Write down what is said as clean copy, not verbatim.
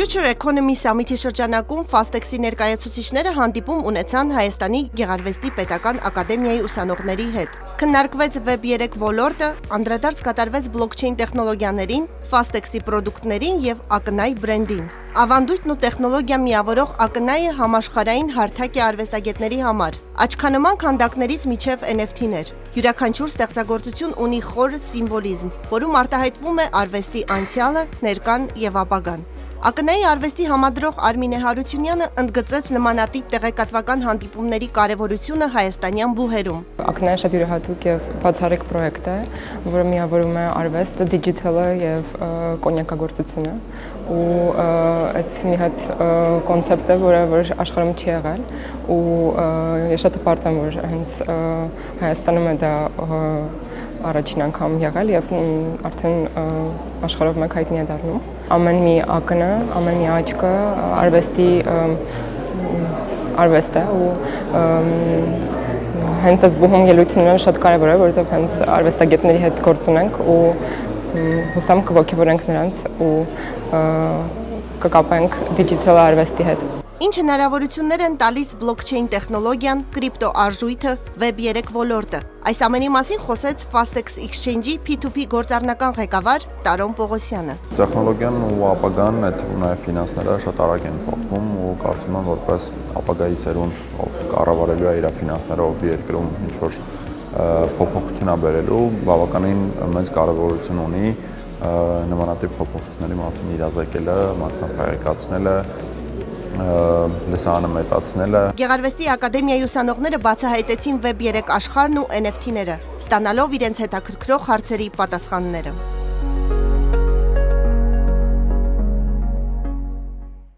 Future Economy Summit-ի շրջանակում Fastex-ի ներկայացուցիչները հանդիպում ունեցան Հայաստանի Գեղարվեստի պետական ակադեմիայի ուսանողների հետ։ Քննարկվեց Web3 ոլորտը, անդրադարձ կատարվեց բլոքչեյն տեխնոլոգիաներին, Fastex-ի պրոդուկտներին եւ Ակնայի բրենդին։ Ավանդույթն ու տեխնոլոգիա միավորող Ակնայը համաշխարհային հարթակ է արվեստագետների համար։ Աչքանման քանդակներից մինչև NFT-ներ։ Յուրաքանչյուր ստեղծագործություն ունի խոր սիմվոլիզմ, որում արտահայտվում է արվեստի անցյալը, ներկան եւ ապագան։ Ակնայի արվեստի համադրող Արմինե Հարությունյանը ընդգծեց նմանատիպ տեղեկատվական հանդիպումների կարևորությունը հայաստանյան բուհերում։ Ակնայը շատ յուրահատուկ եւ բացառիկ պրոյեկտ է, որը միավորում է արվեստը, դիջիթալը եւ կոնյակագործությունը ու այդ մի հատ կոնցեպտ է, որը աշխարհում չի եղել ու ես շատ հպարտ եմ, որ հենց Հայաստանում է դա առաջին անգամ եղել եւ արդեն աշխարհով մեկ հայտնի է դառնում։ Ամեն մի ակնը, ամեն մի աչքը արվեստ է ու հենց այս բուհում ելույթները շատ կարևոր է, որովհետեւ հենց արվեստագետների հետ գործ ունենք ու հուսամ կողքիվորենք նրանց ու կկապենք դիջիտալ արվեստի հետ։ Ինչ հնարավորություններ են տալիս բլոքչեյն տեխնոլոգիան, կրիպտո արժույթը, Web3 ոլորտը։ Այս ամենի մասին խոսեց Fastex Exchange-ի P2P գործառնական ղեկավար Տարոն Պողոսյանը։ Տեխնոլոգիան ու ապագան, այդ նաև ֆինանսները շատ արագ են փոխվում ու կարծում եմ, որպես ապագայի սերունդ, ով կառավարելու է իր ֆինանսներով երկրում ինչ-որ փոփոխություն է բերելու, բավականին մեծ կարևորություն ունի նմանատիպ փոփոխությունների մասին իրազեկելը, մարդկանց տեղեկացնելը, լսարանը մեծացնելը։ Գեղարվեստի ակադեմիայի ուսանողները բացահայտեցին Web3 աշխարհն ու NFT-ները, ստանալով իրենց հետաքրքրող հարցերի պատասխանները։